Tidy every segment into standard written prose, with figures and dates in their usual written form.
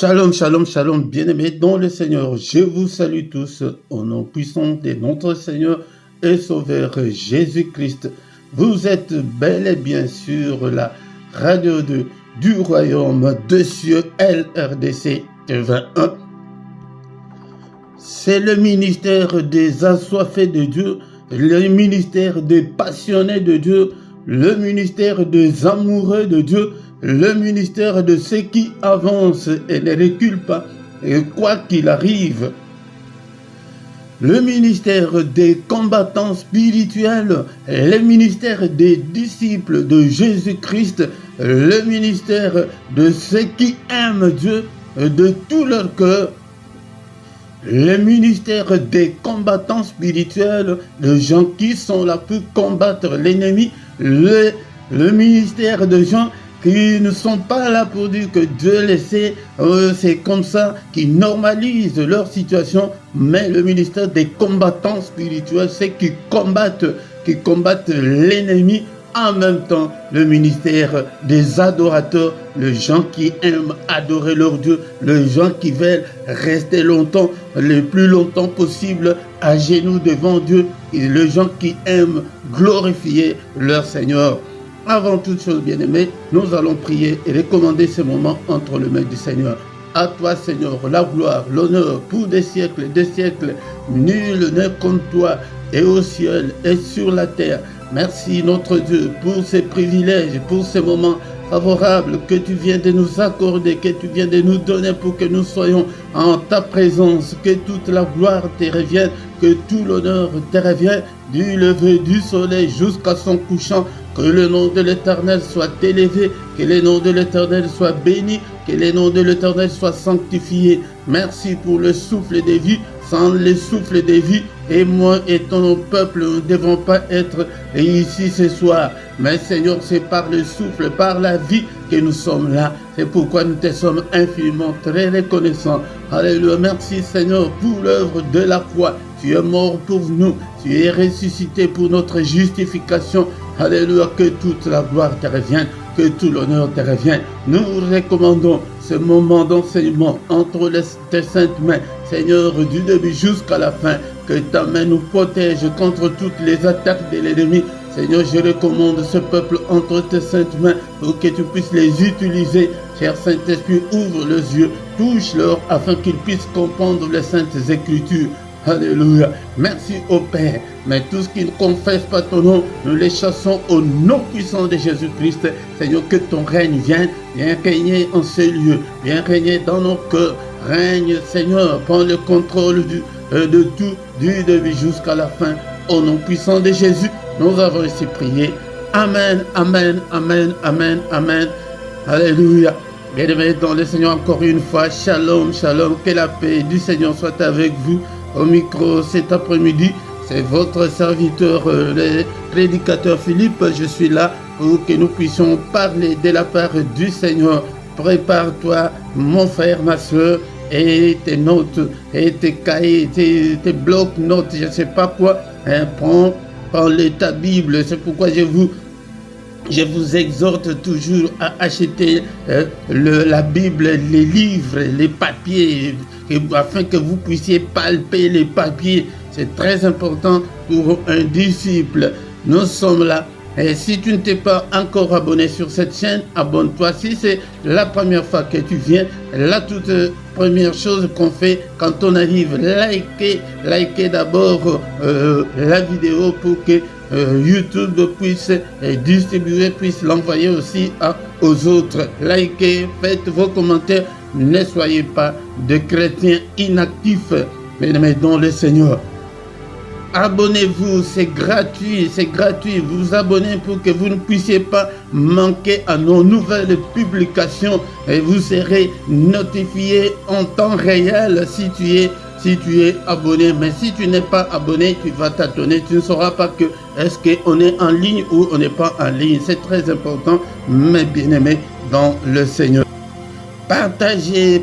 Shalom, shalom, shalom, bien-aimés dans le Seigneur. Je vous salue tous au nom puissant de notre Seigneur et Sauveur Jésus-Christ. Vous êtes bel et bien sur la radio du royaume de cieux LRDC 21. C'est le ministère des assoiffés de Dieu, le ministère des passionnés de Dieu, le ministère des amoureux de Dieu, le ministère de ceux qui avancent et ne reculent pas, et quoi qu'il arrive. Le ministère des combattants spirituels, le ministère des disciples de Jésus-Christ, le ministère de ceux qui aiment Dieu de tout leur cœur, le ministère des combattants spirituels, les gens qui sont là pour combattre l'ennemi, le ministère de gens qui ne sont pas là pour dire que Dieu les sait, c'est comme ça, qui normalisent leur situation, mais le ministère des combattants spirituels, c'est qui combattent l'ennemi. En même temps, le ministère des adorateurs, les gens qui aiment adorer leur Dieu, les gens qui veulent rester longtemps, le plus longtemps possible, à genoux devant Dieu, et les gens qui aiment glorifier leur Seigneur. Avant toute chose, bien-aimés, nous allons prier et recommander ce moment entre les mains du Seigneur. À toi, Seigneur, la gloire, l'honneur pour des siècles, nul n'est comme toi, et au ciel et sur la terre. Merci, notre Dieu, pour ces privilèges, pour ces moments favorables que tu viens de nous accorder, que tu viens de nous donner pour que nous soyons en ta présence, que toute la gloire te revienne, que tout l'honneur te revienne, du lever du soleil jusqu'à son couchant. Que le nom de l'Éternel soit élevé, que le nom de l'Éternel soit béni, que le nom de l'Éternel soit sanctifié. Merci pour le souffle de vie. Sans le souffle de vie, et moi et ton peuple ne devons pas être ici ce soir. Mais Seigneur, c'est par le souffle, par la vie que nous sommes là. C'est pourquoi nous te sommes infiniment très reconnaissants. Alléluia. Merci Seigneur pour l'œuvre de la croix. Tu es mort pour nous. Tu es ressuscité pour notre justification. Alléluia. Que toute la gloire te revienne. Que tout l'honneur te revienne. Nous recommandons ce moment d'enseignement entre tes saintes mains, Seigneur, du début jusqu'à la fin. Que ta main nous protège contre toutes les attaques de l'ennemi. Seigneur, je recommande ce peuple entre tes saintes mains pour que tu puisses les utiliser. Cher Saint-Esprit, ouvre les yeux, touche-leur afin qu'ils puissent comprendre les saintes écritures. Alléluia. Merci au Père. Mais tout ce qui ne confesse pas ton nom, nous les chassons au nom puissant de Jésus-Christ. Seigneur, que ton règne vienne régner en ce lieu, viens régner dans nos cœurs. Règne, Seigneur, prends le contrôle de tout, du début jusqu'à la fin. Au nom puissant de Jésus, nous avons ainsi prié. Amen, amen, amen, amen, amen. Alléluia. Bien-aimés dans le Seigneur, encore une fois, shalom, shalom. Que la paix du Seigneur soit avec vous. Au micro cet après-midi, c'est votre serviteur, le prédicateur Philippe. Je suis là pour que nous puissions parler de la part du Seigneur. Prépare-toi, mon frère, ma soeur, et tes notes, et tes cahiers, tes blocs-notes, je ne sais pas quoi. Hein, prends ta Bible. C'est pourquoi je vous exhorte toujours à acheter la Bible, les livres, les papiers, afin que vous puissiez palper les papiers. C'est très important pour un disciple. Nous sommes là. Et si tu ne t'es pas encore abonné sur cette chaîne, abonne-toi. Si c'est la première fois que tu viens, la toute première chose qu'on fait quand on arrive, likez d'abord la vidéo pour que YouTube puisse distribuer, puisse l'envoyer aussi aux autres. Likez, faites vos commentaires. Ne soyez pas de chrétiens inactifs, mais dans le Seigneur. Abonnez-vous, c'est gratuit, vous vous abonnez pour que vous ne puissiez pas manquer à nos nouvelles publications et vous serez notifié en temps réel si tu es abonné. Mais si tu n'es pas abonné, tu vas tâtonner, tu ne sauras pas que est-ce qu'on est en ligne ou on n'est pas en ligne. C'est très important, mes bien-aimés dans le Seigneur. Partagez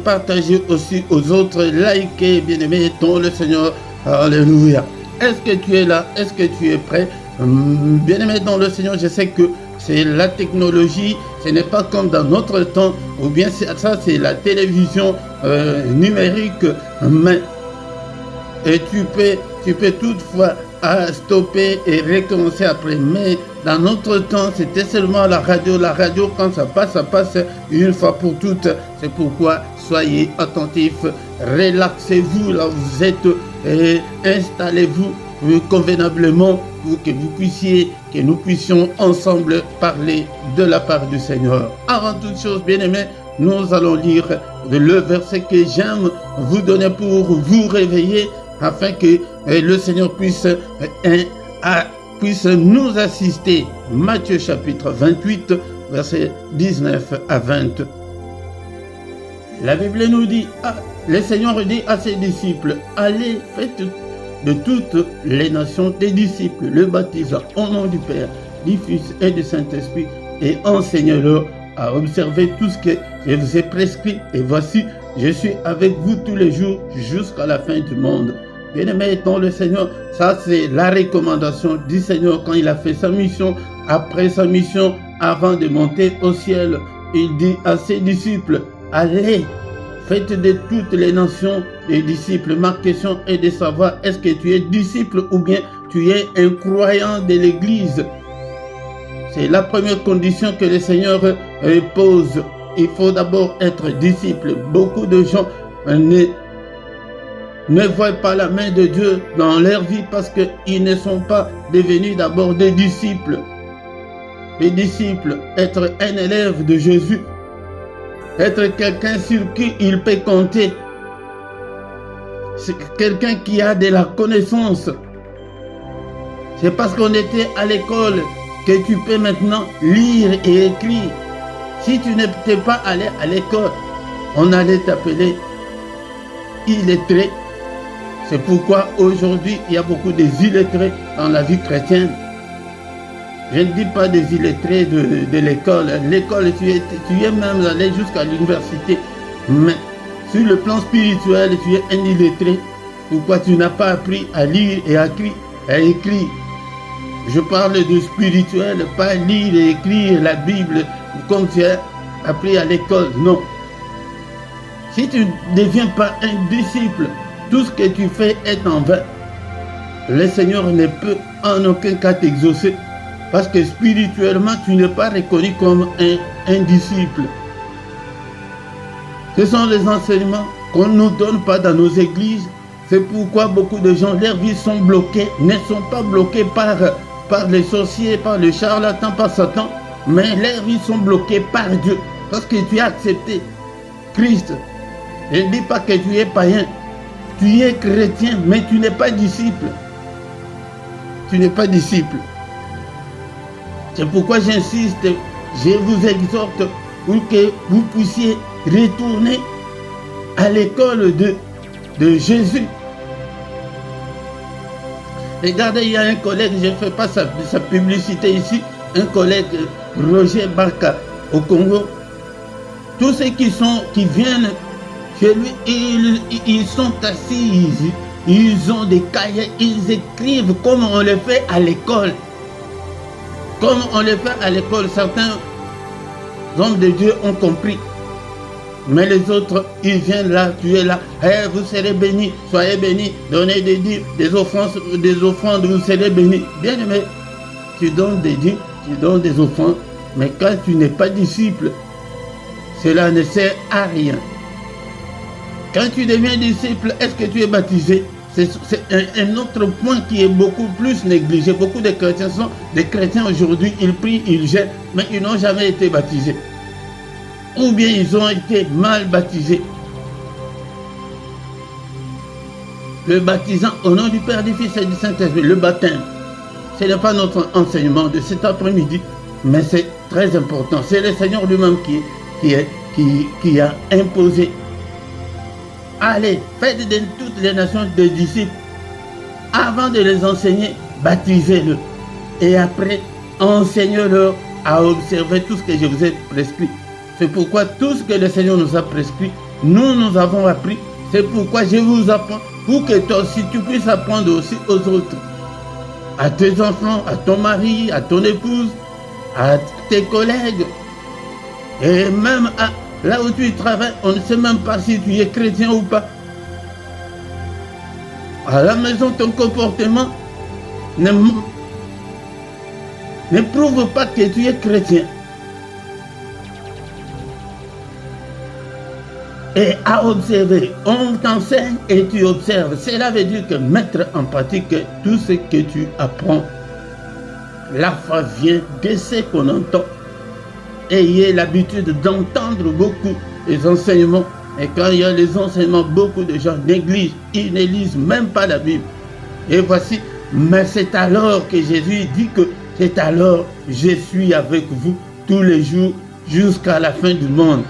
aussi aux autres, likez, bien-aimés dans le Seigneur. Alléluia. Est-ce que tu es là? Est-ce que tu es prêt? Bien-aimé dans le Seigneur, je sais que c'est la technologie, Ce n'est pas comme dans notre temps, ou bien ça c'est la télévision numérique, mais et tu peux toutefois stopper et recommencer après. Mais dans notre temps, c'était seulement la radio. La radio, quand ça passe une fois pour toutes. C'est pourquoi soyez attentifs, relaxez-vous là où vous êtes et installez-vous convenablement pour que nous puissions ensemble parler de la part du Seigneur. Avant toute chose, bien-aimés, nous allons lire le verset que j'aime vous donner pour vous réveiller, afin que le Seigneur puisse nous assister. Matthieu chapitre 28, verset 19 à 20. La Bible nous dit, le Seigneur dit à ses disciples, allez, faites de toutes les nations des disciples, le baptisant au nom du Père, du Fils et du Saint-Esprit, et enseignez-leur à observer tout ce que je vous ai prescrit. Et voici, je suis avec vous tous les jours jusqu'à la fin du monde. Bien-aimés dans le Seigneur, ça c'est la recommandation du Seigneur quand il a fait sa mission. Après sa mission, avant de monter au ciel, il dit à ses disciples, allez, faites de toutes les nations des disciples. Ma question est de savoir, est-ce que tu es disciple ou bien tu es un croyant de l'Église? C'est la première condition que le Seigneur pose. Il faut d'abord être disciple. Beaucoup de gens ne voient pas la main de Dieu dans leur vie parce qu'ils ne sont pas devenus d'abord des disciples. Les disciples, être un élève de Jésus, être quelqu'un sur qui il peut compter, c'est quelqu'un qui a de la connaissance. C'est parce qu'on était à l'école que tu peux maintenant lire et écrire. Si tu n'étais pas allé à l'école, on allait t'appeler illettré. C'est pourquoi aujourd'hui, il y a beaucoup d'illettrés dans la vie chrétienne. Je ne dis pas des illettrés de l'école. L'école, tu es même allé jusqu'à l'université. Mais sur le plan spirituel, tu es un illettré. Pourquoi tu n'as pas appris à lire et à écrire? Je parle de spirituel, pas lire et écrire la Bible comme tu as appris à l'école. Non. Si tu ne deviens pas un disciple, tout ce que tu fais est en vain. Le Seigneur ne peut en aucun cas t'exaucer. Parce que spirituellement, tu n'es pas reconnu comme un disciple. Ce sont les enseignements qu'on ne nous donne pas dans nos églises. C'est pourquoi beaucoup de gens, leurs vies sont bloquées, ne sont pas bloquées par les sorciers, par les charlatans, par Satan, mais leurs vies sont bloquées par Dieu. Parce que tu as accepté Christ. Je ne dis pas que tu es païen. Tu es chrétien, mais tu n'es pas disciple. Tu n'es pas disciple. C'est pourquoi j'insiste, je vous exhorte pour que vous puissiez retourner à l'école de Jésus. Regardez, il y a un collègue, je ne fais pas sa publicité ici, un collègue, Roger Barka, au Congo. Tous ceux qui viennent chez lui, ils sont assis, ils ont des cahiers, ils écrivent comme on le fait à l'école. Comme on le fait à l'école, certains hommes de Dieu ont compris. Mais les autres, ils viennent là, tu es là, hey, vous serez bénis, soyez bénis, donnez des dîmes, des offrandes, vous serez bénis. Bien aimé, tu donnes des dîmes, tu donnes des offrandes, mais quand tu n'es pas disciple, cela ne sert à rien. Quand tu deviens disciple, est-ce que tu es baptisé? C'est un autre point qui est beaucoup plus négligé. Beaucoup de chrétiens sont des chrétiens aujourd'hui, ils prient, ils jeûnent, mais ils n'ont jamais été baptisés. Ou bien ils ont été mal baptisés. Le baptisant au nom du Père, du Fils et du Saint-Esprit, le baptême, ce n'est pas notre enseignement de cet après-midi, mais c'est très important. C'est le Seigneur lui-même qui a imposé. Allez, faites de toutes les nations des disciples. Avant de les enseigner, baptisez-le. Et après, enseignez-leur à observer tout ce que je vous ai prescrit. C'est pourquoi tout ce que le Seigneur nous a prescrit, nous avons appris. C'est pourquoi je vous apprends, pour que toi aussi tu puisses apprendre aussi aux autres. À tes enfants, à ton mari, à ton épouse, à tes collègues. Et même là où tu travailles, on ne sait même pas si tu es chrétien ou pas. À la maison, ton comportement ne prouve pas que tu es chrétien. Et à observer, on t'enseigne et tu observes. Cela veut dire que mettre en pratique tout ce que tu apprends. La foi vient de ce qu'on entend. Ayez l'habitude d'entendre beaucoup les enseignements. Et quand il y a les enseignements, beaucoup de gens négligent. Ils ne lisent même pas la Bible. Et voici, mais c'est alors que Jésus dit que c'est alors je suis avec vous tous les jours jusqu'à la fin du monde.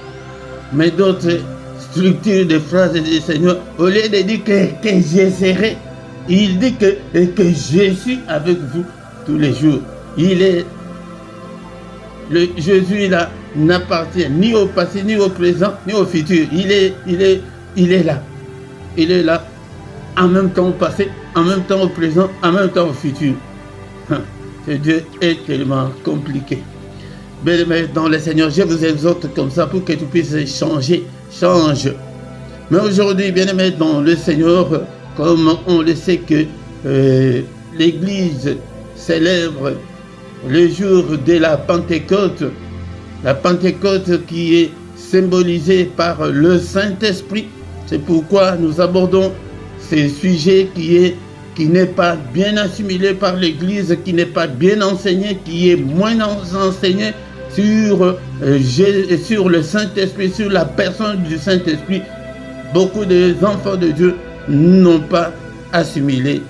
Mais d'autres structures de phrases du Seigneur, au lieu de dire que je serai, il dit que je suis avec vous tous les jours. Jésus là n'appartient ni au passé, ni au présent, ni au futur. Il est là. Il est là en même temps au passé, en même temps au présent, en même temps au futur. Ce Dieu est tellement compliqué. Bien-aimés dans le Seigneur, je vous exhorte comme ça pour que tu puisses changer. Change. Mais aujourd'hui, bien-aimés dans le Seigneur, comme on le sait que l'Église célèbre le jour de la Pentecôte qui est symbolisée par le Saint-Esprit. C'est pourquoi nous abordons ce sujet qui n'est pas bien assimilé par l'Église, qui n'est pas bien enseigné, qui est moins enseigné sur le Saint-Esprit, sur la personne du Saint-Esprit. Beaucoup d'enfants de Dieu n'ont pas assimilé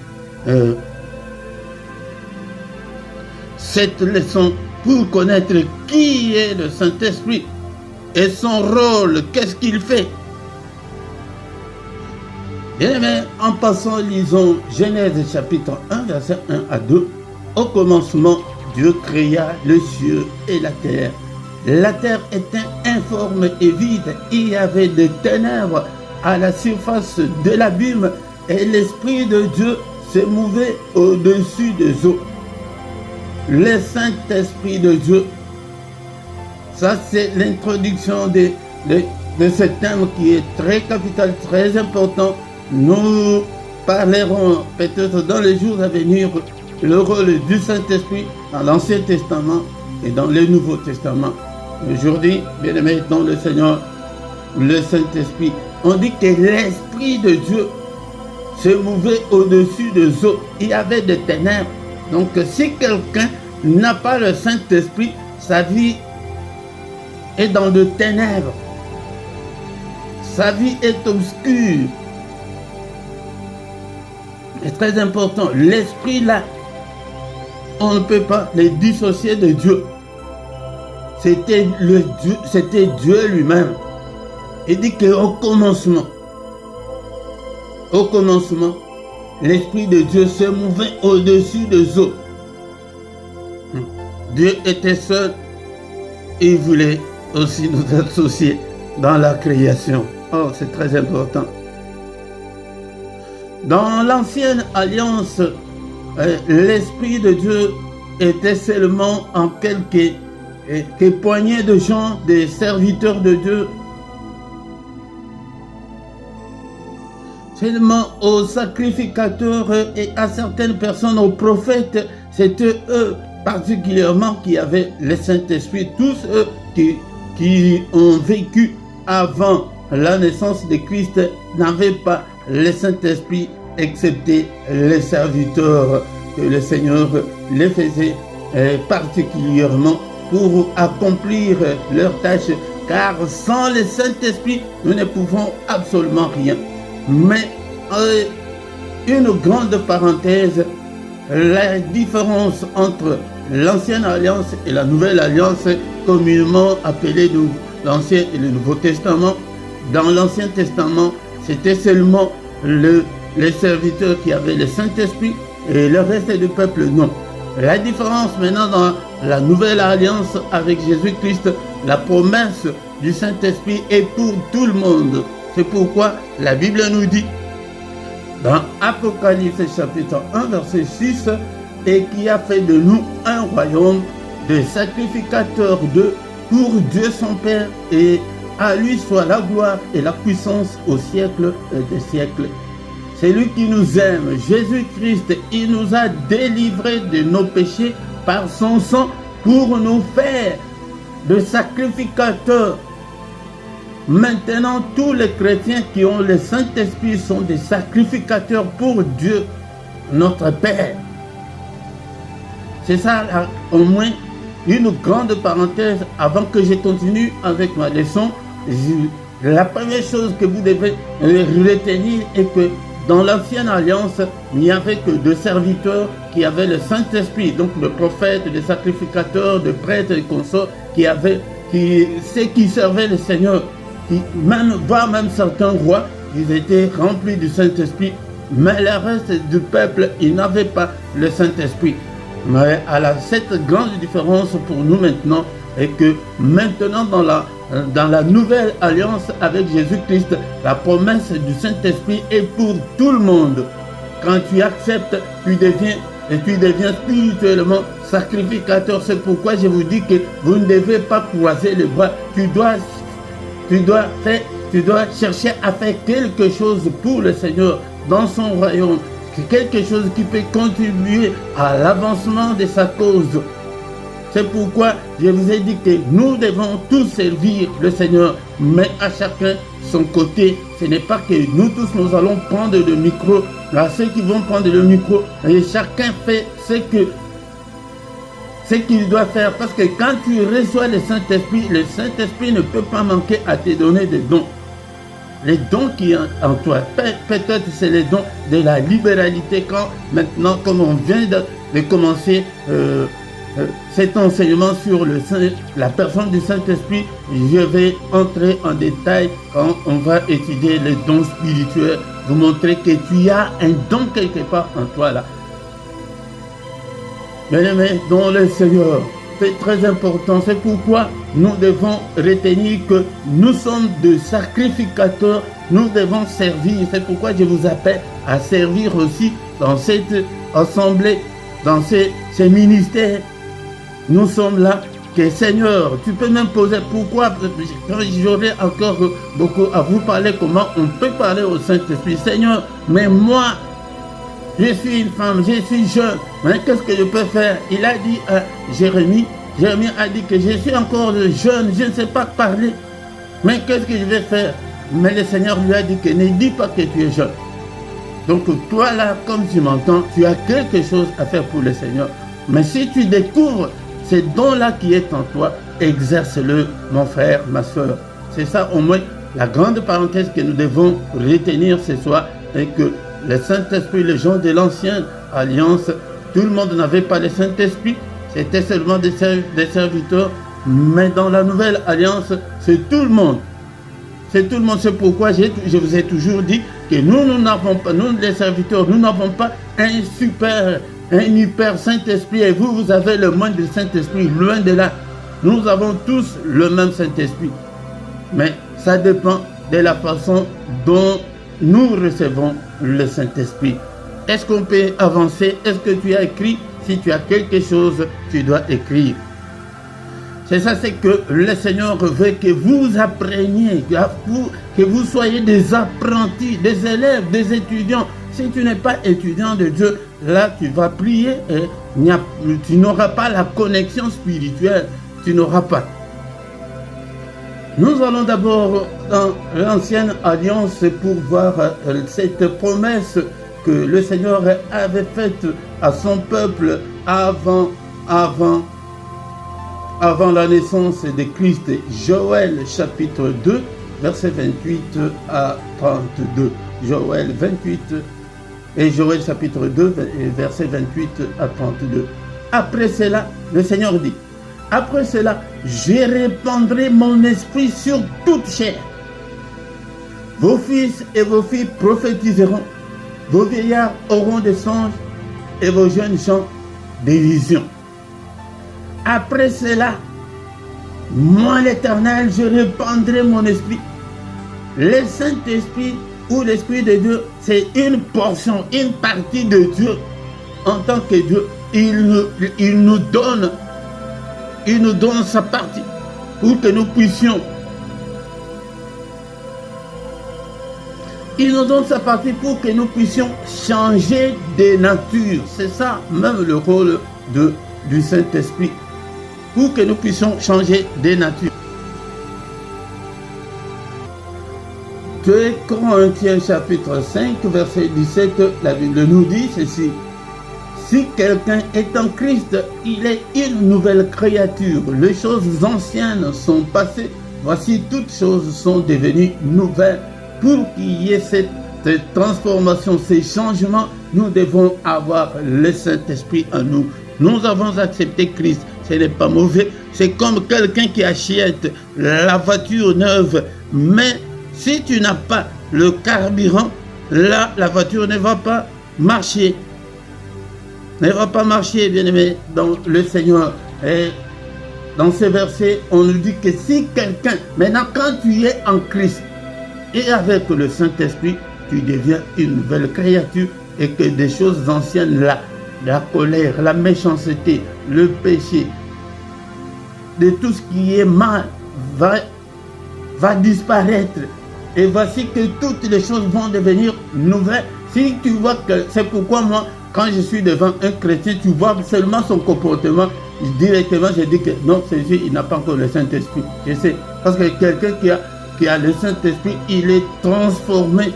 cette leçon pour connaître qui est le Saint-Esprit et son rôle, qu'est-ce qu'il fait. Bien aimé, en passant, lisons Genèse chapitre 1, verset 1 à 2. Au commencement, Dieu créa le ciel et la terre. La terre était informe et vide. Il y avait des ténèbres à la surface de l'abîme et l'Esprit de Dieu se mouvait au-dessus des eaux. Le Saint-Esprit de Dieu, ça c'est l'introduction de ce thème qui est très capital, très important. Nous parlerons peut-être dans les jours à venir le rôle du Saint-Esprit dans l'Ancien Testament et dans le Nouveau Testament. Aujourd'hui, bien aimés dans le Seigneur, le Saint-Esprit, on dit que l'Esprit de Dieu se mouvait au-dessus des eaux. Il y avait des ténèbres. Donc si quelqu'un n'a pas le Saint-Esprit, sa vie est dans de ténèbres. Sa vie est obscure. C'est très important. L'Esprit là, on ne peut pas le dissocier de Dieu. C'était Dieu lui-même. Il dit qu'au commencement, l'Esprit de Dieu se mouvait au-dessus des eaux. Dieu était seul et il voulait aussi nous associer dans la création. Oh, c'est très important. Dans l'ancienne alliance, l'Esprit de Dieu était seulement en quelques poignées de gens, des serviteurs de Dieu. Seulement aux sacrificateurs et à certaines personnes, aux prophètes, c'était eux particulièrement qui avaient le Saint-Esprit. Tous eux qui ont vécu avant la naissance de Christ n'avaient pas le Saint-Esprit, excepté les serviteurs que le Seigneur les faisait particulièrement pour accomplir leurs tâches, car sans le Saint-Esprit, nous ne pouvons absolument rien. Mais une grande parenthèse, la différence entre l'ancienne alliance et la nouvelle alliance, communément appelée l'Ancien et le Nouveau Testament. Dans l'Ancien Testament, c'était seulement les serviteurs qui avaient le Saint-Esprit et le reste du peuple non. La différence maintenant dans la nouvelle alliance avec Jésus-Christ, la promesse du Saint-Esprit est pour tout le monde. C'est pourquoi la Bible nous dit dans Apocalypse chapitre 1 verset 6, et qui a fait de nous un royaume de sacrificateurs pour Dieu son Père, et à lui soit la gloire et la puissance au siècle des siècles. C'est lui qui nous aime, Jésus-Christ, il nous a délivrés de nos péchés par son sang pour nous faire de sacrificateurs. Maintenant, tous les chrétiens qui ont le Saint-Esprit sont des sacrificateurs pour Dieu, notre Père. C'est ça, là, au moins, une grande parenthèse avant que je continue avec ma leçon. La première chose que vous devez retenir est que dans l'ancienne alliance, il n'y avait que deux serviteurs qui avaient le Saint-Esprit, donc le prophète, le sacrificateur, le prêtre et consorts, ceux qui servaient le Seigneur, voire même certains rois, ils étaient remplis du Saint-Esprit, mais le reste du peuple, ils n'avaient pas le Saint-Esprit. Mais cette grande différence pour nous maintenant est que maintenant dans la nouvelle alliance avec Jésus-Christ, la promesse du Saint-Esprit est pour tout le monde. Quand tu acceptes, tu deviens spirituellement sacrificateur. C'est pourquoi je vous dis que vous ne devez pas croiser les bras. Tu dois chercher à faire quelque chose pour le Seigneur dans son royaume. Quelque chose qui peut contribuer à l'avancement de sa cause. C'est pourquoi je vous ai dit que nous devons tous servir le Seigneur, mais à chacun son côté. Ce n'est pas que nous tous nous allons prendre le micro. Là, ceux qui vont prendre le micro, et chacun fait ce qu'il doit faire. Parce que quand tu reçois le Saint-Esprit ne peut pas manquer à te donner des dons. Les dons qui sont en toi, peut-être c'est les dons de la libéralité. Quand maintenant, comme on vient de commencer cet enseignement sur la personne du Saint-Esprit, je vais entrer en détail quand on va étudier les dons spirituels, vous montrer que tu as un don quelque part en toi là. Bien-aimés, dans le Seigneur, c'est très important. C'est pourquoi nous devons retenir que nous sommes des sacrificateurs, nous devons servir. C'est pourquoi je vous appelle à servir aussi dans cette assemblée, dans ces ministères. Nous sommes là, que Seigneur, tu peux même poser pourquoi, j'aurais encore beaucoup à vous parler, comment on peut parler au Saint-Esprit. Seigneur, mais moi, je suis une femme, je suis jeune, mais qu'est-ce que je peux faire? Il a dit à Jérémie a dit que je suis encore jeune, je ne sais pas parler, mais qu'est-ce que je vais faire? Mais le Seigneur lui a dit que ne dis pas que tu es jeune. Donc toi là, comme tu m'entends, tu as quelque chose à faire pour le Seigneur. Mais si tu découvres ce don-là qui est en toi, exerce-le, mon frère, ma soeur. C'est ça au moins la grande parenthèse que nous devons retenir ce soir, et que le Saint-Esprit, les gens de l'ancienne alliance, tout le monde n'avait pas le Saint-Esprit, c'était seulement des serviteurs, mais dans la nouvelle alliance, c'est tout le monde. C'est tout le monde, c'est pourquoi je vous ai toujours dit que nous n'avons pas, nous les serviteurs, nous n'avons pas un hyper Saint-Esprit, et vous avez le moins de Saint-Esprit, loin de là. Nous avons tous le même Saint-Esprit, mais ça dépend de la façon dont nous recevons le Saint-Esprit. Est-ce qu'on peut avancer? Est-ce que tu as écrit? Si tu as quelque chose, tu dois écrire. C'est ça, c'est que le Seigneur veut que vous appreniez, que vous soyez des apprentis, des élèves, des étudiants. Si tu n'es pas étudiant de Dieu, là tu vas prier et tu n'auras pas la connexion spirituelle, tu n'auras pas. Nous allons d'abord dans l'ancienne alliance pour voir cette promesse que le Seigneur avait faite à son peuple avant la naissance de Christ. Joël chapitre 2, verset 28 à 32. Joël 28 et Joël chapitre 2, verset 28 à 32. Après cela, le Seigneur dit, après cela, je répandrai mon esprit sur toute chair. Vos fils et vos filles prophétiseront, vos vieillards auront des songes et vos jeunes gens des visions. Après cela, moi l'Éternel, je répandrai mon esprit. Le Saint-Esprit ou l'Esprit de Dieu, c'est une portion, une partie de Dieu. En tant que Dieu, il nous donne sa partie. pour que nous puissions. Il nous donne sa partie pour que nous puissions changer de nature. C'est ça même le rôle du Saint-Esprit. Pour que nous puissions changer de nature. 2 Corinthiens chapitre 5 verset 17, la Bible nous dit ceci. Si quelqu'un est en Christ, il est une nouvelle créature. Les choses anciennes sont passées. Voici toutes choses sont devenues nouvelles. Pour qu'il y ait cette transformation, ces changements, nous devons avoir le Saint-Esprit en nous. Nous avons accepté Christ. Ce n'est pas mauvais. C'est comme quelqu'un qui achète la voiture neuve. Mais si tu n'as pas le carburant, là, la voiture ne va pas marcher. Ne va pas marcher, bien-aimé, dans le Seigneur. Et dans ces versets, on nous dit que si quelqu'un, maintenant quand tu es en Christ et avec le Saint-Esprit, tu deviens une nouvelle créature et que des choses anciennes, la colère, la méchanceté, le péché, de tout ce qui est mal va disparaître. Et voici que toutes les choses vont devenir nouvelles. Si tu vois que c'est pourquoi moi, quand je suis devant un chrétien, tu vois seulement son comportement, directement je dis que non, celui-ci, il n'a pas encore le Saint-Esprit. Je sais. Parce que quelqu'un qui a le Saint-Esprit, il est transformé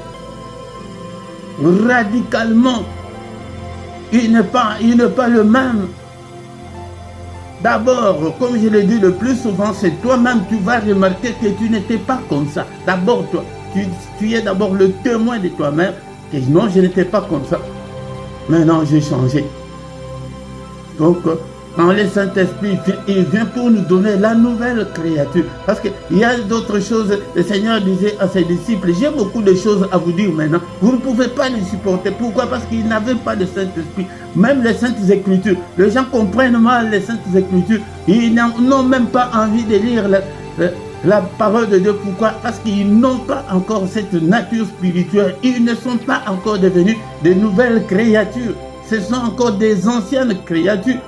radicalement. Il n'est pas le même. D'abord, comme je l'ai dit le plus souvent, c'est toi-même, tu vas remarquer que tu n'étais pas comme ça. D'abord, toi, tu es d'abord le témoin de toi-même, que non, je n'étais pas comme ça. Maintenant, j'ai changé. Donc, quand le Saint-Esprit vient, il vient pour nous donner la nouvelle créature. Parce qu'il y a d'autres choses. Le Seigneur disait à ses disciples, j'ai beaucoup de choses à vous dire maintenant. Vous ne pouvez pas les supporter. Pourquoi? Parce qu'ils n'avaient pas de Saint-Esprit. Même les Saintes Écritures. Les gens comprennent mal les Saintes Écritures. Ils n'ont même pas envie de lire la parole de Dieu. Pourquoi? Parce qu'ils n'ont pas encore cette nature spirituelle. Ils ne sont pas encore devenus de nouvelles créatures. Ce sont encore des anciennes créatures.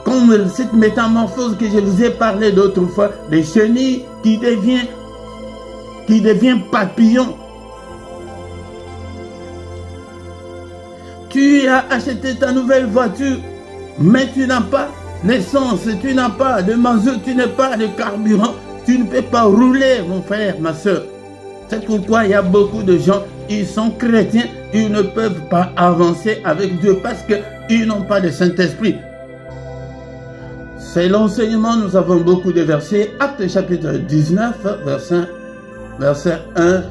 Comme cette métamorphose que je vous ai parlé d'autre fois, les chenilles qui devient papillon. Tu as acheté ta nouvelle voiture, mais tu n'as pas l'essence, tu n'as pas de mazout, tu n'as pas de carburant, tu ne peux pas rouler, mon frère, ma soeur. C'est pourquoi il y a beaucoup de gens, ils sont chrétiens, ils ne peuvent pas avancer avec Dieu parce qu'ils n'ont pas de Saint-Esprit. C'est l'enseignement, nous avons beaucoup de versets. Actes chapitre 19, verset 1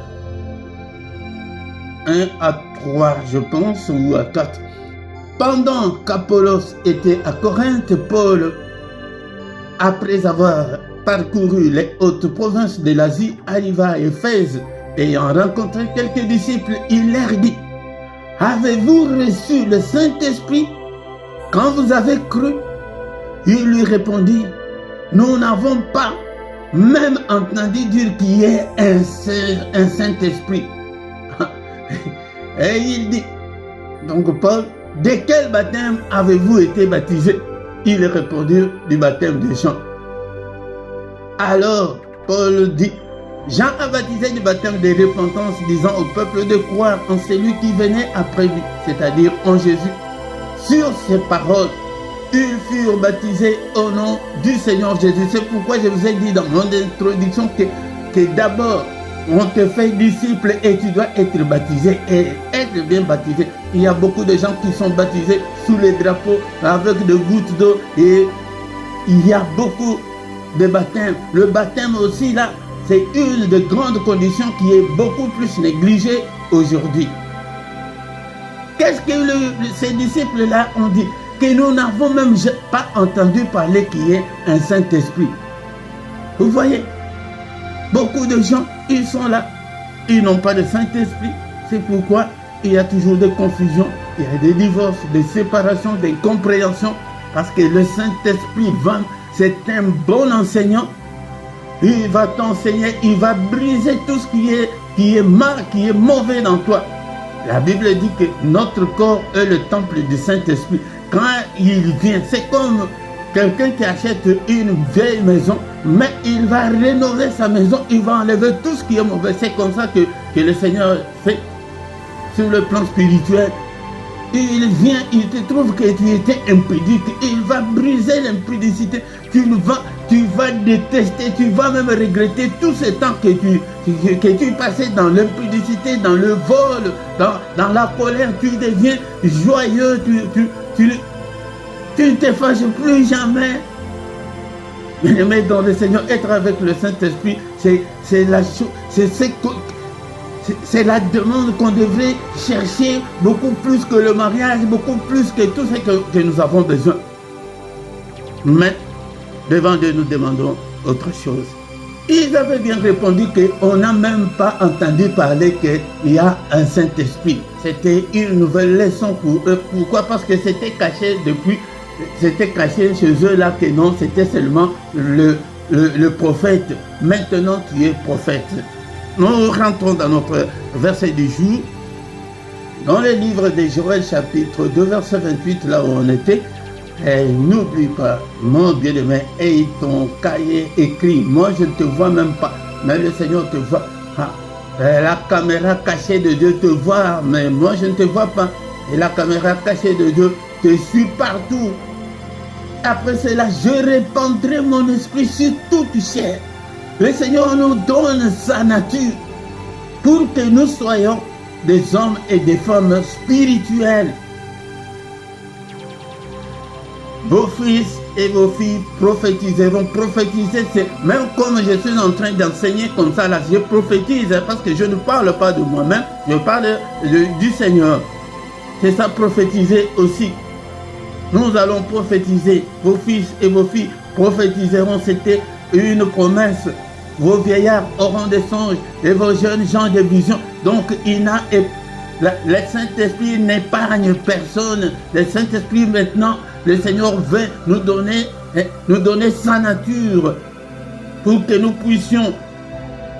à 3, je pense, ou à 4. Pendant qu'Apollos était à Corinthe, Paul, après avoir parcouru les hautes provinces de l'Asie, arriva à Éphèse. Ayant rencontré quelques disciples, il leur dit, « Avez-vous reçu le Saint-Esprit quand vous avez cru ?» Il lui répondit, « Nous n'avons pas même entendu dire qu'il y ait un Saint-Esprit. » Et il dit, donc Paul, « De quel baptême avez-vous été baptisé ?» Il répondit, « Du baptême de Jean. » Alors Paul dit, « Jean a baptisé du baptême de repentance, disant au peuple de croire en celui qui venait après lui, c'est-à-dire en Jésus. » Sur ces paroles, ils furent baptisés au nom du Seigneur Jésus. C'est pourquoi je vous ai dit dans mon introduction que d'abord, on te fait disciple et tu dois être baptisé et être bien baptisé. Il y a beaucoup de gens qui sont baptisés sous les drapeaux avec des gouttes d'eau et il y a beaucoup de baptêmes. Le baptême aussi là, c'est une des grandes conditions qui est beaucoup plus négligée aujourd'hui. Qu'est-ce que ces disciples-là ont dit? Que nous n'avons même pas entendu parler qu'il y ait un Saint-Esprit. Vous voyez, beaucoup de gens, ils sont là, ils n'ont pas de Saint-Esprit. C'est pourquoi il y a toujours des confusions, il y a des divorces, des séparations, des incompréhensions, parce que le Saint-Esprit c'est un bon enseignant. Il va t'enseigner, il va briser tout ce qui est mal, qui est mauvais dans toi. La Bible dit que notre corps est le temple du Saint-Esprit. Quand il vient, c'est comme quelqu'un qui achète une vieille maison. mais il va rénover sa maison, il va enlever tout ce qui est mauvais. C'est comme ça que le Seigneur fait sur le plan spirituel. Il vient, il te trouve que tu étais impudique, il va briser l'impudicité, tu vas détester, tu vas même regretter tout ce temps que tu passais dans l'impudicité, dans le vol, dans la colère, tu deviens joyeux, tu ne te fâches plus jamais. Mais dans le Seigneur, être avec le Saint-Esprit, c'est la demande qu'on devrait chercher beaucoup plus que le mariage, beaucoup plus que tout ce que nous avons besoin. Mais devant Dieu, nous demandons autre chose. Ils avaient bien répondu qu'on n'a même pas entendu parler qu'il y a un Saint-Esprit. C'était une nouvelle leçon pour eux. Pourquoi? Parce que c'était caché chez eux là que non, c'était seulement le prophète. Maintenant, tu es prophète. Nous rentrons dans notre verset du jour, dans le livre de Joël chapitre 2, verset 28, là où on était. N'oublie pas, mon bien-aimé, et ton cahier écrit, moi je ne te vois même pas, mais le Seigneur te voit. La caméra cachée de Dieu te voit, mais moi je ne te vois pas. Et la caméra cachée de Dieu te suit partout. Après cela, je répandrai mon esprit sur toute chair. Le Seigneur nous donne sa nature pour que nous soyons des hommes et des femmes spirituels. Vos fils et vos filles prophétiseront. Prophétiser, c'est même comme je suis en train d'enseigner comme ça, là, je prophétise parce que je ne parle pas de moi-même, je parle du Seigneur. C'est ça, prophétiser aussi. Nous allons prophétiser. Vos fils et vos filles prophétiseront. C'était une promesse. Vos vieillards auront des songes et vos jeunes gens des visions. Donc, le Saint-Esprit n'épargne personne. Le Saint-Esprit, maintenant, le Seigneur veut nous donner sa nature pour que nous puissions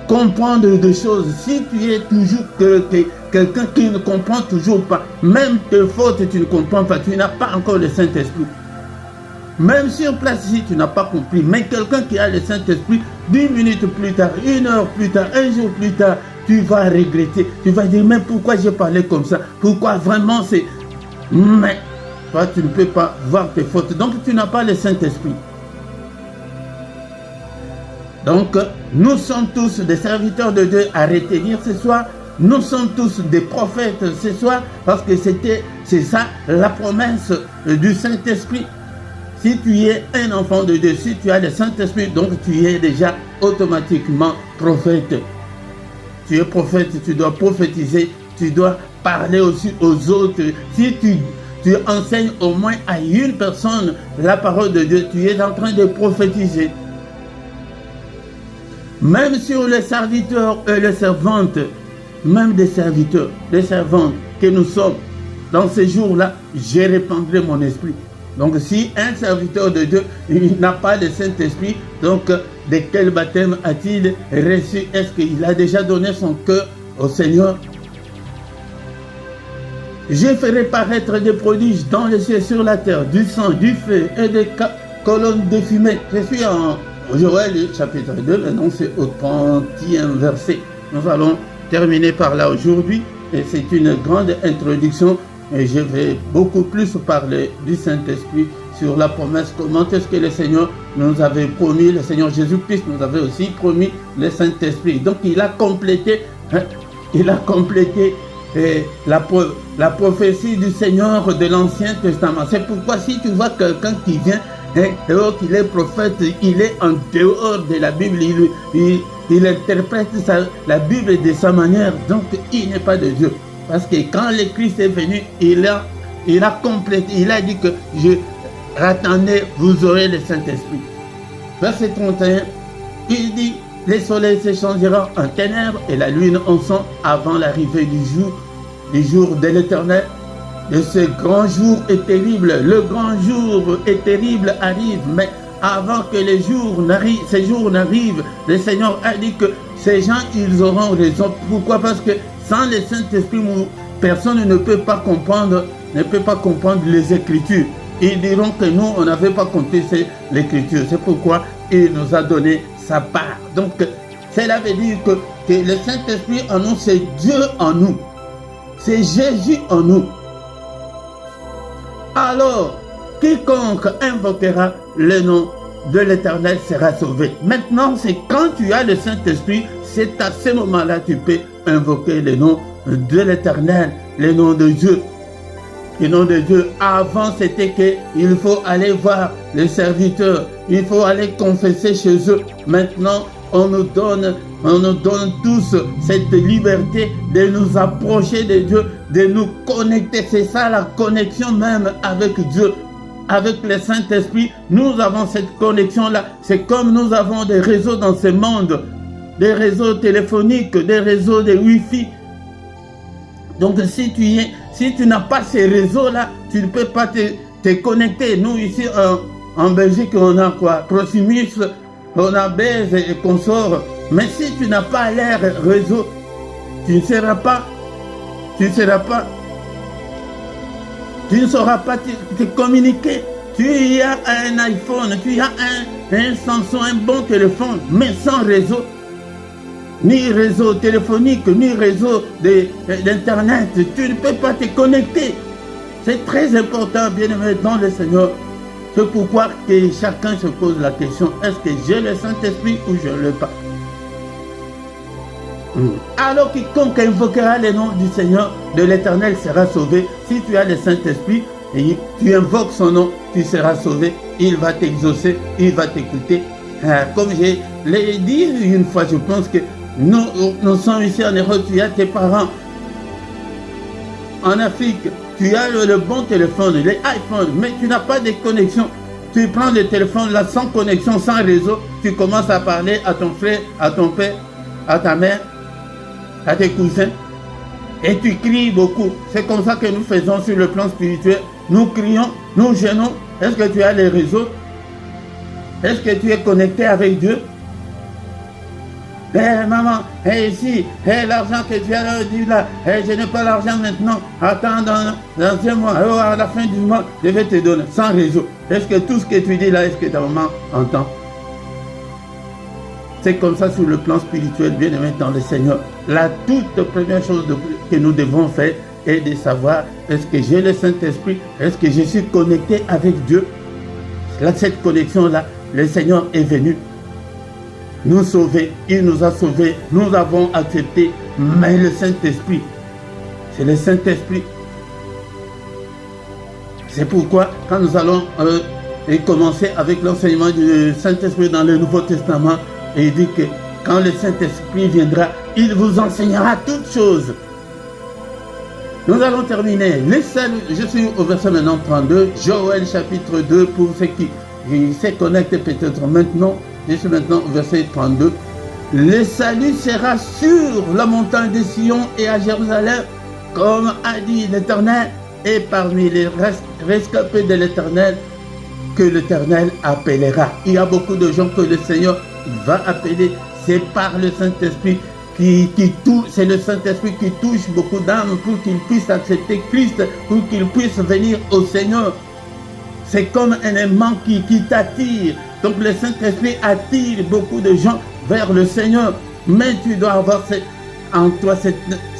comprendre des choses. Si tu es toujours quelqu'un qui ne comprend toujours pas, même tes fautes, tu ne comprends pas, tu n'as pas encore le Saint-Esprit. Même sur place ici, tu n'as pas compris. Mais quelqu'un qui a le Saint-Esprit, 10 minutes plus tard, 1 heure plus tard, 1 jour plus tard, tu vas regretter. Tu vas dire, mais pourquoi j'ai parlé comme ça? Pourquoi vraiment c'est... Mais toi, tu ne peux pas voir tes fautes. Donc, tu n'as pas le Saint-Esprit. Donc, nous sommes tous des serviteurs de Dieu à retenir ce soir. Nous sommes tous des prophètes ce soir parce que c'est ça la promesse du Saint-Esprit. Si tu es un enfant de Dieu, si tu as le Saint-Esprit, donc tu es déjà automatiquement prophète. Tu es prophète, tu dois prophétiser, tu dois parler aussi aux autres. Si tu enseignes au moins à une personne la parole de Dieu, tu es en train de prophétiser. Même sur les serviteurs et les servantes, même des serviteurs, des servantes que nous sommes, dans ces jours-là, je répandrai mon esprit. Donc si un serviteur de Dieu n'a pas le Saint-Esprit, donc de quel baptême a-t-il reçu? Est-ce qu'il a déjà donné son cœur au Seigneur? Je ferai paraître des prodiges dans les cieux sur la terre, du sang, du feu et des colonnes de fumée. Je suis en Joël chapitre 2, maintenant c'est au 30e verset. Nous allons terminer par là aujourd'hui et c'est une grande introduction. Et je vais beaucoup plus parler du Saint-Esprit sur la promesse. Comment est-ce que le Seigneur nous avait promis, le Seigneur Jésus-Christ nous avait aussi promis le Saint-Esprit. Donc il a complété la prophétie du Seigneur de l'Ancien Testament. C'est pourquoi si tu vois quelqu'un qui vient, dehors qu'il est prophète, il est en dehors de la Bible, il interprète la Bible de sa manière, donc il n'est pas de Dieu. Parce que quand le Christ est venu, il a complété, il a dit que attendez, vous aurez le Saint-Esprit. Verset 31, il dit, le soleil se changera en ténèbres et la lune en sang avant l'arrivée du jour de l'Éternel. Et ce grand jour est terrible, le grand jour est terrible arrive, mais avant que ces jours n'arrivent, le Seigneur a dit que ces gens, ils auront raison. Pourquoi? Parce que sans le Saint-Esprit, personne ne peut pas comprendre les Écritures. Ils diront que nous, on n'avait pas compté l'écriture. C'est pourquoi il nous a donné sa part. Donc, cela veut dire que le Saint-Esprit en nous, c'est Dieu en nous. C'est Jésus en nous. Alors, quiconque invoquera le nom de l'Éternel sera sauvé. Maintenant, c'est quand tu as le Saint-Esprit, c'est à ce moment-là que tu peux invoquer le nom de l'Éternel, le nom de Dieu. Le nom de Dieu, avant c'était qu'il faut aller voir les serviteurs, il faut aller confesser chez eux. Maintenant, on nous donne tous cette liberté de nous approcher de Dieu, de nous connecter. C'est ça la connexion même avec Dieu. Avec le Saint-Esprit, nous avons cette connexion-là. C'est comme nous avons des réseaux dans ce monde, des réseaux téléphoniques, des réseaux de Wi-Fi. Donc si tu n'as pas ces réseaux-là, tu ne peux pas te connecter. Nous ici en Belgique, on a quoi? Proximus, on a Base et consorts. Mais si tu n'as pas l'air réseau, tu ne sauras pas te communiquer. Tu as un iPhone, tu as un Samsung, un bon téléphone, mais sans réseau. Ni réseau téléphonique, ni réseau d'Internet. Tu ne peux pas te connecter. C'est très important, bien-aimé, dans le Seigneur. C'est pourquoi que chacun se pose la question, est-ce que j'ai le Saint-Esprit ou je ne l'ai pas? Alors quiconque invoquera le nom du Seigneur, de l'Éternel sera sauvé. Si tu as le Saint-Esprit et tu invoques son nom, tu seras sauvé. Il va t'exaucer, il va t'écouter. Comme je l'ai dit une fois, je pense que nous sommes ici en Europe, tu as tes parents. En Afrique, tu as le bon téléphone, les iPhones, mais tu n'as pas de connexion. Tu prends le téléphone là sans connexion, sans réseau, tu commences à parler à ton frère, à ton père, à ta mère, à tes cousins, et tu cries beaucoup. C'est comme ça que nous faisons sur le plan spirituel. Nous crions, nous gênons. Est-ce que tu as les réseaux? Est-ce que tu es connecté avec Dieu? Maman, ici, l'argent que tu as dit là, je n'ai pas l'argent maintenant. Attends, dans un mois, à la fin du mois, je vais te donner, sans réseau. Est-ce que tout ce que tu dis là, est-ce que ta maman entend? C'est comme ça sur le plan spirituel, bien aimé dans le Seigneur. La toute première chose que nous devons faire est de savoir, est-ce que j'ai le Saint-Esprit? Est-ce que je suis connecté avec Dieu? Là, cette connexion-là, le Seigneur est venu nous sauver. Il nous a sauvés. Nous avons accepté. Mais le Saint-Esprit, c'est le Saint-Esprit. C'est pourquoi, quand nous allons commencer avec l'enseignement du Saint-Esprit dans le Nouveau Testament, il dit que quand le Saint-Esprit viendra, il vous enseignera toutes choses. Nous allons terminer. Je suis au verset maintenant 32, Joël chapitre 2, pour ceux qui se connectent peut-être maintenant. Je suis maintenant au verset 32. Le salut sera sur la montagne de Sion et à Jérusalem, comme a dit l'Éternel, et parmi les rescapés de l'Éternel, que l'Éternel appellera. Il y a beaucoup de gens que le Seigneur va appeler. C'est par le Saint-Esprit qui touche, c'est le Saint-Esprit qui touche beaucoup d'âmes pour qu'ils puissent accepter Christ, pour qu'ils puissent venir au Seigneur. C'est comme un aimant qui t'attire. Donc le Saint-Esprit attire beaucoup de gens vers le Seigneur. Mais tu dois avoir en toi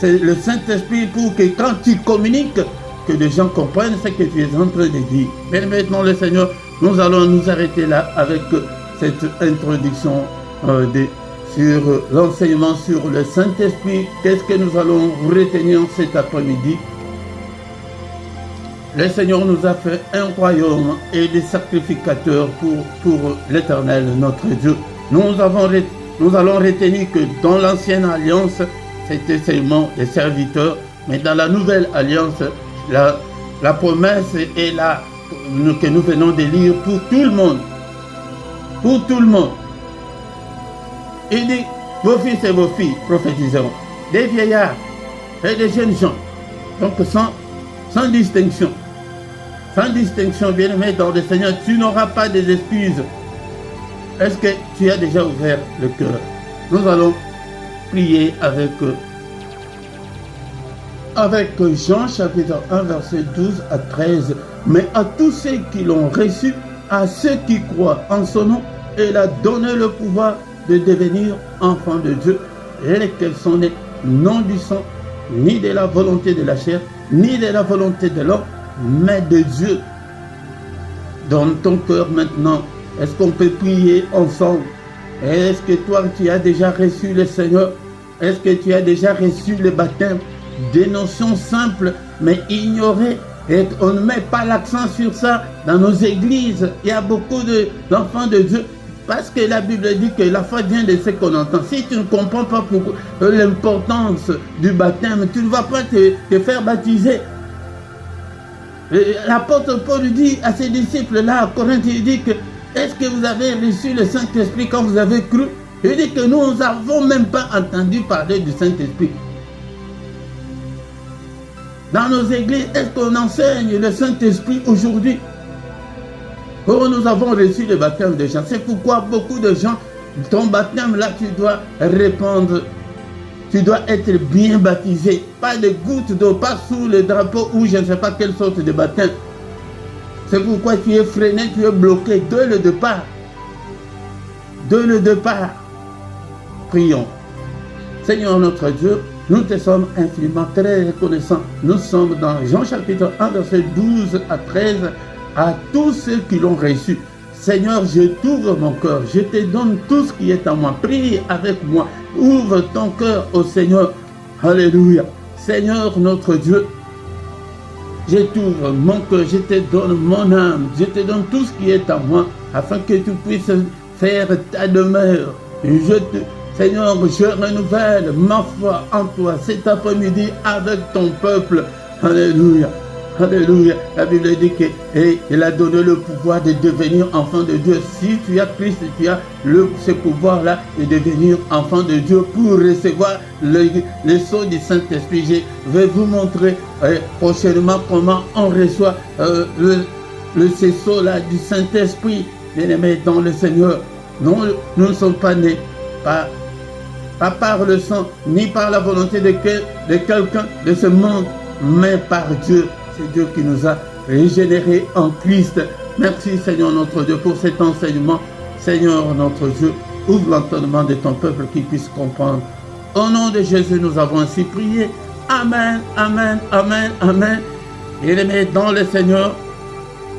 le Saint-Esprit pour que quand tu communiques, que les gens comprennent ce que tu es en train de dire. Mais maintenant le Seigneur, nous allons nous arrêter là avec cette introduction sur l'enseignement sur le Saint-Esprit. Qu'est-ce que nous allons retenir cet après-midi? Le Seigneur nous a fait un royaume et des sacrificateurs pour l'Éternel, notre Dieu. Nous allons retenir que dans l'ancienne alliance, c'était seulement les serviteurs, mais dans la nouvelle alliance, la promesse est là, que nous venons de lire pour tout le monde. Pour tout le monde. Il dit, vos fils et vos filles prophétiseront, des vieillards et des jeunes gens, donc sans distinction. Sans distinction, bien-aimé dans le Seigneur, tu n'auras pas des excuses. Est-ce que tu as déjà ouvert le cœur? Nous allons prier avec avec Jean chapitre 1 verset 12 à 13. Mais à tous ceux qui l'ont reçu, à ceux qui croient en son nom, il a donné le pouvoir de devenir enfants de Dieu, lesquels sont nés non du sang, ni de la volonté de la chair, ni de la volonté de l'homme, mais de Dieu. Dans ton cœur maintenant, est-ce qu'on peut prier ensemble? Est-ce que toi, tu as déjà reçu le Seigneur? Est-ce que tu as déjà reçu le baptême? Des notions simples, mais ignorées. Et on ne met pas l'accent sur ça dans nos églises. Il y a beaucoup d'enfants de Dieu. Parce que la Bible dit que la foi vient de ce qu'on entend. Si tu ne comprends pas l'importance du baptême, tu ne vas pas te faire baptiser. L'apôtre Paul dit à ses disciples là à Corinthe, il dit que est-ce que vous avez reçu le Saint-Esprit quand vous avez cru? Il dit que nous n'avons même pas entendu parler du Saint-Esprit. Dans nos églises, est-ce qu'on enseigne le Saint-Esprit aujourd'hui? Oh, nous avons reçu le baptême de Jean. C'est pourquoi beaucoup de gens, ton baptême là, tu dois répondre. Tu dois être bien baptisé. Pas de gouttes d'eau, pas sous le drapeau ou je ne sais pas quelle sorte de baptême. C'est pourquoi tu es freiné, tu es bloqué dès le départ. Dès le départ. Prions. Seigneur notre Dieu, nous te sommes infiniment très reconnaissants. Nous sommes dans Jean chapitre 1, verset 12 à 13. À tous ceux qui l'ont reçu. Seigneur, je t'ouvre mon cœur. Je te donne tout ce qui est en moi. Prie avec moi. Ouvre ton cœur au Seigneur. Alléluia. Seigneur notre Dieu, je t'ouvre mon cœur. Je te donne mon âme. Je te donne tout ce qui est en moi afin que tu puisses faire ta demeure. Seigneur, je renouvelle ma foi en toi cet après-midi avec ton peuple. Alléluia. Alléluia. La Bible dit qu'il a donné le pouvoir de devenir enfant de Dieu. Si tu as Christ, tu as ce pouvoir-là de devenir enfant de Dieu pour recevoir le sceau du Saint-Esprit. Je vais vous montrer prochainement comment on reçoit le sceau-là du Saint-Esprit. Bien-aimés dans le Seigneur, nous ne sommes pas nés pas par le sang, ni par la volonté de quelqu'un de ce monde, mais par Dieu. C'est Dieu qui nous a régénérés en Christ. Merci Seigneur notre Dieu pour cet enseignement. Seigneur notre Dieu, ouvre l'entendement de ton peuple qui puisse comprendre. Au nom de Jésus, nous avons ainsi prié. Amen, amen, amen, amen. Bien-aimés dans le Seigneur,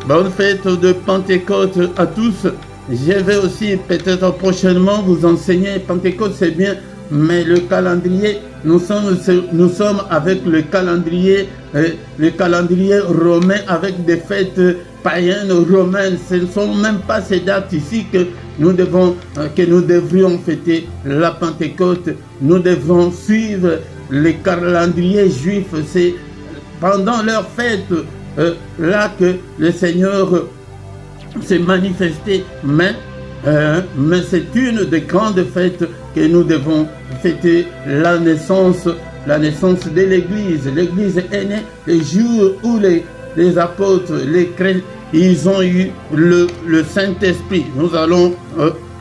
bonne fête de Pentecôte à tous. Je vais aussi peut-être prochainement vous enseigner. Pentecôte c'est bien, mais le calendrier, nous sommes avec le calendrier romain, avec des fêtes païennes romaines. Ce ne sont même pas ces dates ici que nous devrions fêter la Pentecôte. Nous devons suivre les calendriers juifs. C'est pendant leur fête là que le Seigneur s'est manifesté. Mais c'est une des grandes fêtes que nous devons fêter, la naissance de l'Église. L'Église est née le jour où les apôtres, les chrétiens, ils ont eu le Saint-Esprit. Nous allons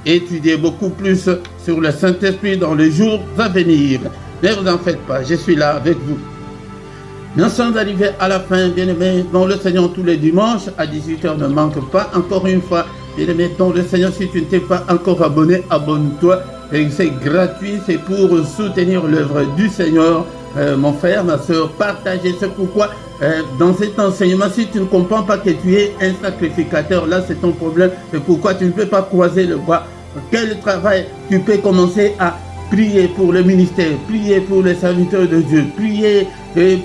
étudier beaucoup plus sur le Saint-Esprit dans les jours à venir. Ne vous en faites pas, je suis là avec vous. Nous sommes arrivés à la fin, bien-aimés, dans le Seigneur tous les dimanches à 18h. Ne manque pas, encore une fois, bien-aimés, dans le Seigneur, si tu ne t'es pas encore abonné, abonne-toi. C'est gratuit, c'est pour soutenir l'œuvre du Seigneur. Mon frère, ma soeur, partagez. C'est pourquoi dans cet enseignement, si tu ne comprends pas que tu es un sacrificateur, là c'est ton problème. C'est pourquoi tu ne peux pas croiser le bras. Quel travail tu peux commencer à prier pour le ministère, prier pour les serviteurs de Dieu, prier et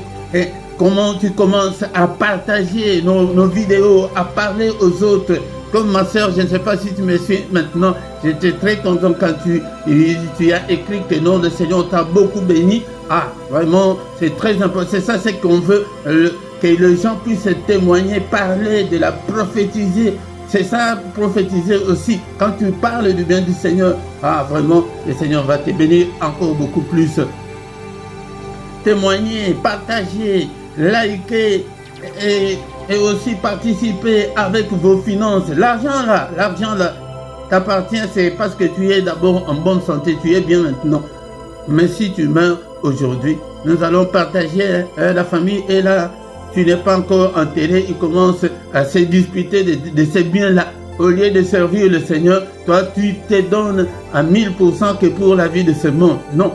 comment tu commences à partager nos vidéos, à parler aux autres. Comme ma soeur, je ne sais pas si tu me suis maintenant, j'étais très content quand tu as écrit que non, le Seigneur t'a beaucoup béni. Ah, vraiment, c'est très important. C'est ça, c'est qu'on veut que les gens puissent témoigner, parler, de la prophétiser. C'est ça, prophétiser aussi. Quand tu parles du bien du Seigneur, ah, vraiment, le Seigneur va te bénir encore beaucoup plus. Témoigner, partager, liker et aussi participer avec vos finances. L'argent là t'appartient, c'est parce que tu es d'abord en bonne santé, tu es bien maintenant. Mais si tu meurs aujourd'hui, nous allons partager la famille et là, tu n'es pas encore enterré, il commence à se disputer de ces biens-là. Au lieu de servir le Seigneur, toi, tu te donnes à 1000% que pour la vie de ce monde. Non,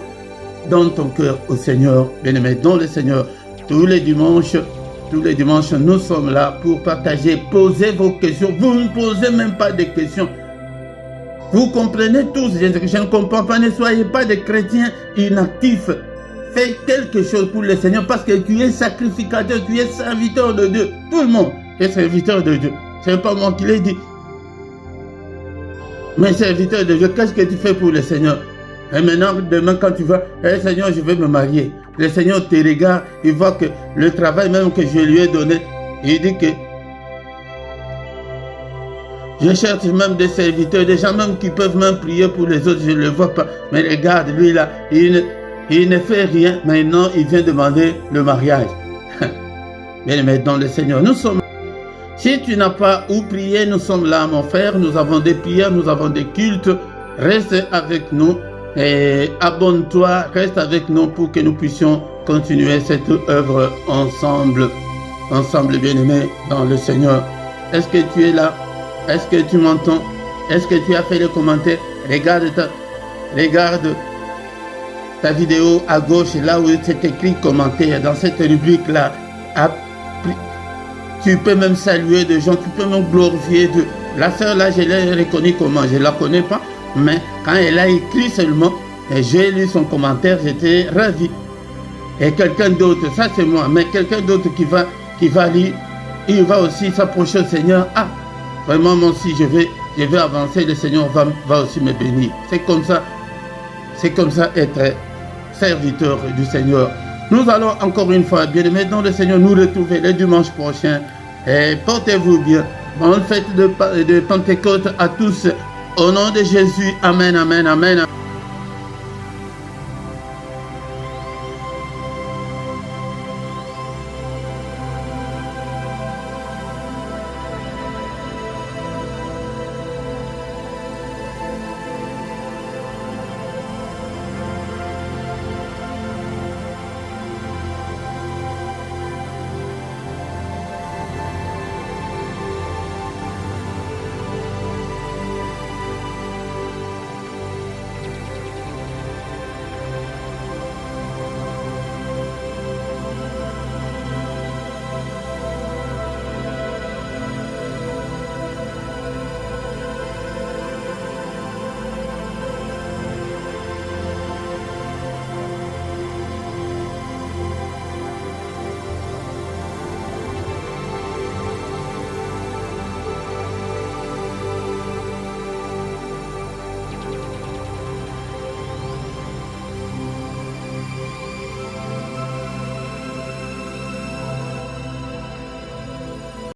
donne ton cœur au Seigneur, bien-aimé, dans le Seigneur. Tous les dimanches, nous sommes là pour partager, poser vos questions. Vous ne posez même pas de questions. Vous comprenez tous, je ne comprends pas, ne soyez pas des chrétiens inactifs. Fais quelque chose pour le Seigneur parce que tu es sacrificateur, tu es serviteur de Dieu. Tout le monde est serviteur de Dieu. Ce n'est pas moi qui l'ai dit. Mais serviteur de Dieu, qu'est-ce que tu fais pour le Seigneur? Et maintenant, demain, quand tu vas, Seigneur, je vais me marier. Le Seigneur te regarde, il voit que le travail même que je lui ai donné, il dit que je cherche même des serviteurs, des gens même qui peuvent même prier pour les autres, je ne le vois pas. Mais regarde, lui là, il ne fait rien. Maintenant, il vient demander le mariage. Mais dans le Seigneur, nous sommes. Si tu n'as pas où prier, nous sommes là, mon frère. Nous avons des prières, nous avons des cultes. Reste avec nous et abonne-toi. Reste avec nous pour que nous puissions continuer cette œuvre ensemble. Ensemble, bien-aimés, dans le Seigneur. Est-ce que tu es là? Est-ce que tu m'entends? Est-ce que tu as fait les commentaires? Regarde ta vidéo à gauche, là où c'est écrit commentaire, dans cette rubrique-là. Tu peux même saluer des gens, tu peux même glorifier Dieu. La sœur là, je l'ai reconnue comment? Je ne la connais pas, mais quand elle a écrit seulement, et j'ai lu son commentaire, j'étais ravi. Et quelqu'un d'autre, ça c'est moi, mais quelqu'un d'autre qui va lire, il va aussi s'approcher au Seigneur. Ah, vraiment, moi aussi, je vais avancer, le Seigneur va aussi me bénir. C'est comme ça être serviteur du Seigneur. Nous allons encore une fois, bien aimés dans le Seigneur, nous retrouver le dimanche prochain. Et portez-vous bien. Bonne fête de Pentecôte à tous. Au nom de Jésus, amen, amen, amen.